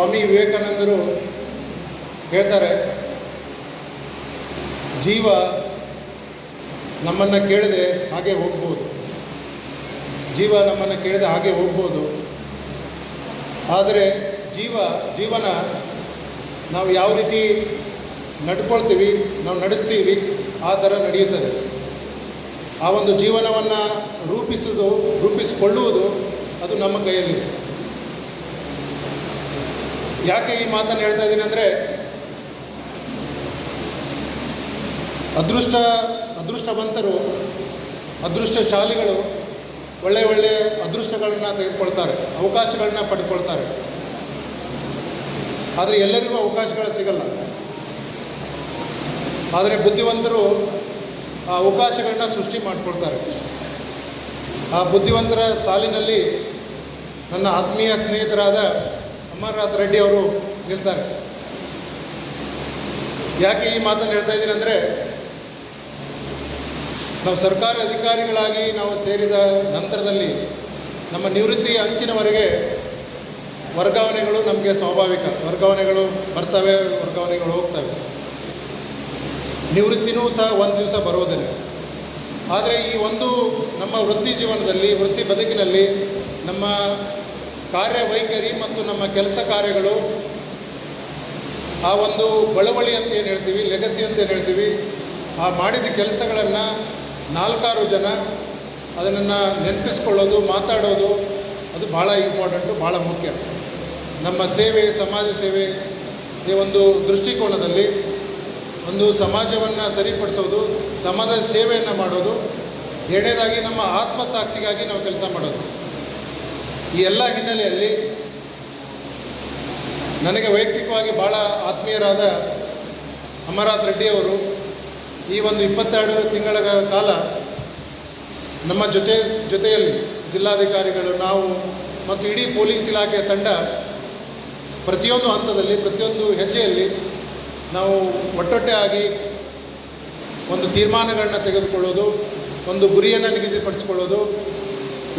ಸ್ವಾಮಿ ವಿವೇಕಾನಂದರು ಹೇಳ್ತಾರೆ, ಜೀವ ನಮ್ಮನ್ನು ಕೇಳದೆ ಹಾಗೆ ಹೋಗ್ಬೋದು, ಜೀವ ನಮ್ಮನ್ನು ಕೇಳದೆ ಹಾಗೆ ಹೋಗ್ಬೋದು, ಆದರೆ ಜೀವನ ನಾವು ಯಾವ ರೀತಿ ನಡ್ಕೊಳ್ತೀವಿ, ನಾವು ನಡೆಸ್ತೀವಿ, ಆ ಥರ ನಡೆಯುತ್ತದೆ. ಆ ಒಂದು ಜೀವನವನ್ನು ರೂಪಿಸಿಕೊಳ್ಳುವುದು ಅದು ನಮ್ಮ ಕೈಯಲ್ಲಿದೆ. ಯಾಕೆ ಈ ಮಾತನ್ನು ಹೇಳ್ತಾ ಇದ್ದೀನಿ ಅಂದರೆ, ಅದೃಷ್ಟವಂತರು, ಅದೃಷ್ಟಶಾಲಿಗಳು ಒಳ್ಳೆಯ ಅದೃಷ್ಟಗಳನ್ನು ತೆಗೆದುಕೊಳ್ತಾರೆ, ಅವಕಾಶಗಳನ್ನ ಪಡ್ಕೊಳ್ತಾರೆ. ಆದರೆ ಎಲ್ಲರಿಗೂ ಅವಕಾಶಗಳು ಸಿಗಲ್ಲ. ಆದರೆ ಬುದ್ಧಿವಂತರು ಆ ಅವಕಾಶಗಳನ್ನ ಸೃಷ್ಟಿ ಮಾಡಿಕೊಳ್ತಾರೆ. ಆ ಬುದ್ಧಿವಂತರ ಸಾಲಿನಲ್ಲಿ ನನ್ನ ಆತ್ಮೀಯ ಸ್ನೇಹಿತರಾದ ಅಮರನಾಥ್ ರೆಡ್ಡಿ ಅವರು ನಿಲ್ತಾರೆ. ಯಾಕೆ ಈ ಮಾತನ್ನು ಹೇಳ್ತಾ ಇದ್ದೀನಿ ಅಂದರೆ, ನಾವು ಸರ್ಕಾರಿ ಅಧಿಕಾರಿಗಳಾಗಿ ನಾವು ಸೇರಿದ ನಂತರದಲ್ಲಿ ನಮ್ಮ ನಿವೃತ್ತಿಯ ಅಂಚಿನವರೆಗೆ ವರ್ಗಾವಣೆಗಳು ನಮಗೆ ಸ್ವಾಭಾವಿಕ. ವರ್ಗಾವಣೆಗಳು ಬರ್ತವೆ, ವರ್ಗಾವಣೆಗಳು ಹೋಗ್ತವೆ. ನಿವೃತ್ತಿನೂ ಸಹ ಒಂದು ದಿವಸ ಬರೋದೇನೆ. ಆದರೆ ಈ ಒಂದು ನಮ್ಮ ವೃತ್ತಿ ಜೀವನದಲ್ಲಿ, ವೃತ್ತಿ ಬದುಕಿನಲ್ಲಿ ನಮ್ಮ ಕಾರ್ಯವೈಖರಿ ಮತ್ತು ನಮ್ಮ ಕೆಲಸ ಕಾರ್ಯಗಳು, ಆ ಒಂದು ಬಳವಳಿ ಅಂತ ಏನು ಹೇಳ್ತೀವಿ, ಲೆಗಸಿ ಅಂತ ಏನು ಹೇಳ್ತೀವಿ, ಆ ಮಾಡಿದ ಕೆಲಸಗಳನ್ನು 4-6 ಜನ ಅದನ್ನು ನೆನಪಿಸ್ಕೊಳ್ಳೋದು, ಮಾತಾಡೋದು, ಅದು ಭಾಳ ಇಂಪಾರ್ಟೆಂಟು, ಭಾಳ ಮುಖ್ಯ. ನಮ್ಮ ಸೇವೆ, ಸಮಾಜ ಸೇವೆ ಈ ಒಂದು ದೃಷ್ಟಿಕೋನದಲ್ಲಿ ಒಂದು ಸಮಾಜವನ್ನು ಸರಿಪಡಿಸೋದು, ಸಮಾಜ ಸೇವೆಯನ್ನು ಮಾಡೋದು, ಎರಡನೇದಾಗಿ ನಮ್ಮ ಆತ್ಮಸಾಕ್ಷಿಗಾಗಿ ನಾವು ಕೆಲಸ ಮಾಡೋದು. ಈ ಎಲ್ಲ ಹಿನ್ನೆಲೆಯಲ್ಲಿ ನನಗೆ ವೈಯಕ್ತಿಕವಾಗಿ ಭಾಳ ಆತ್ಮೀಯರಾದ ಅಮರನಾಥ್ ರೆಡ್ಡಿಯವರು ಈ ಒಂದು 22 ತಿಂಗಳ ಕಾಲ ನಮ್ಮ ಜೊತೆಯಲ್ಲಿ ಜಿಲ್ಲಾಧಿಕಾರಿಗಳು, ನಾವು ಮತ್ತು ಇಡೀ ಪೊಲೀಸ್ ಇಲಾಖೆಯ ತಂಡ ಪ್ರತಿಯೊಂದು ಹಂತದಲ್ಲಿ, ಪ್ರತಿಯೊಂದು ಹೆಜ್ಜೆಯಲ್ಲಿ ನಾವು ಒಟ್ಟೊಟ್ಟೆ ಆಗಿ ಒಂದು ತೀರ್ಮಾನಗಳನ್ನ ತೆಗೆದುಕೊಳ್ಳೋದು, ಒಂದು ಗುರಿಯನ್ನು ನಿಗದಿಪಡಿಸಿಕೊಳ್ಳೋದು,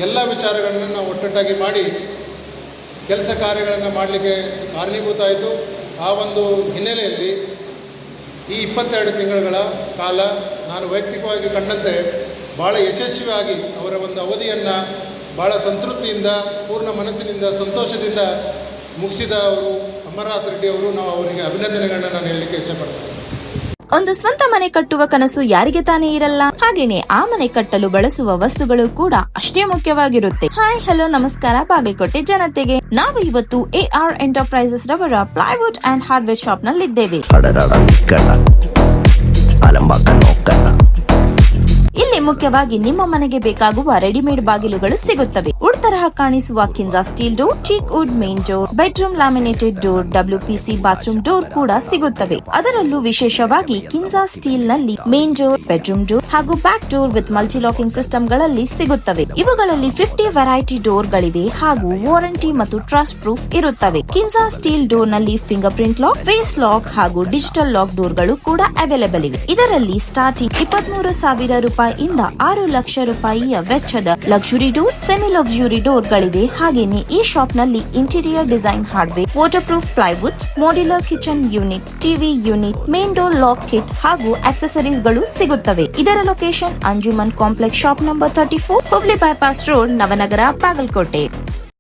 ಎಲ್ಲ ವಿಚಾರಗಳನ್ನು ನಾವು ಒಟ್ಟೊಟ್ಟಾಗಿ ಮಾಡಿ ಕೆಲಸ ಕಾರ್ಯಗಳನ್ನು ಮಾಡಲಿಕ್ಕೆ ಕಾರಣೀಭೂತ ಆಯಿತು. ಆ ಒಂದು ಹಿನ್ನೆಲೆಯಲ್ಲಿ ಈ 22 ತಿಂಗಳುಗಳ ಕಾಲ ನಾನು ವೈಯಕ್ತಿಕವಾಗಿ ಕಂಡಂತೆ ಭಾಳ ಯಶಸ್ವಿಯಾಗಿ ಅವರ ಒಂದು ಅವಧಿಯನ್ನು ಭಾಳ ಸಂತೃಪ್ತಿಯಿಂದ, ಪೂರ್ಣ ಮನಸ್ಸಿನಿಂದ, ಸಂತೋಷದಿಂದ ಮುಗಿಸಿದ ಅವರು ಅಮರನಾಥ್ ರೆಡ್ಡಿ ಅವರು. ನಾವು ಅವರಿಗೆ ಅಭಿನಂದನೆಗಳನ್ನ ನಾನು ಹೇಳಲಿಕ್ಕೆ ಇಷ್ಟಪಡ್ತೇನೆ. ಒಂದು ಸ್ವಂತ ಮನೆ ಕಟ್ಟುವ ಕನಸು ಯಾರಿಗೆ ತಾನೇ ಇರಲ್ಲ. ಹಾಗೇನೆ ಆ ಮನೆ ಕಟ್ಟಲು ಬಳಸುವ ವಸ್ತುಗಳು ಕೂಡ ಅಷ್ಟೇ ಮುಖ್ಯವಾಗಿರುತ್ತೆ. ಹಾಯ್, ಹಲೋ, ನಮಸ್ಕಾರ ಬಾಗಲಕೋಟೆ ಜನತೆಗೆ. ನಾವು ಇವತ್ತು AR ಎಂಟರ್ಪ್ರೈಸಸ್ ರವರ ಪ್ಲೈವುಡ್ ಅಂಡ್ ಹಾರ್ಡ್ವೇರ್ ಶಾಪ್ ನಲ್ಲಿದ್ದೇವೆ. ಇಲ್ಲಿ ಮುಖ್ಯವಾಗಿ ನಿಮ್ಮ ಮನೆಗೆ ಬೇಕಾಗುವ ರೆಡಿಮೇಡ್ ಬಾಗಿಲುಗಳು ಸಿಗುತ್ತವೆ. ವುಡ್ ತರಹ ಕಾಣಿಸುವ Kinsa steel door, teak wood main door, bedroom laminated door, WPC bathroom door ಕೂಡ ಸಿಗುತ್ತವೆ. ಅದರಲ್ಲೂ ವಿಶೇಷವಾಗಿ ಕಿನ್ಸಾ ಸ್ಟೀಲ್ ನಲ್ಲಿ ಮೇನ್ ಡೋರ್, ಬೆಡ್ರೂಮ್ ಡೋರ್ ಹಾಗೂ back door with multi locking system ಗಳಲ್ಲಿ ಸಿಗುತ್ತವೆ. ಇವುಗಳಲ್ಲಿ 50 ವೆರೈಟಿ ಡೋರ್ ಗಳಿವೆ ಹಾಗೂ ವಾರಂಟಿ ಮತ್ತು ಟ್ರಸ್ಟ್ ಪ್ರೂಫ್ ಇರುತ್ತವೆ. ಕಿನ್ಸಾ ಸ್ಟೀಲ್ ಡೋರ್ ನಲ್ಲಿ finger print lock, face lock ಹಾಗೂ ಡಿಜಿಟಲ್ ಲಾಕ್ ಡೋರ್ ಗಳು ಕೂಡ ಅವೈಲೇಬಲ್ ಇವೆ. ಇದರಲ್ಲಿ ಸ್ಟಾರ್ಟಿಂಗ್ 23,000 ರೂಪಾಯಿಯಿಂದ 6 ಲಕ್ಷ ರೂಪಾಯಿಯ ವೆಚ್ಚದ luxury door, semi luxury door ಗಳಿವೆ. ಹಾಗೇನೆ ಈ ಶಾಪ್ ನಲ್ಲಿ interior design hardware, water proof plywood, modular kitchen unit, TV unit, main door lock kit ಹಾಗೂ ಆಕ್ಸೆಸರೀಸ್ ಗಳು ಸಿಗುತ್ತವೆ. ಇದರ location Anjuman complex, shop number 34, Hubli bypass road, Navanagar, Bagalkot.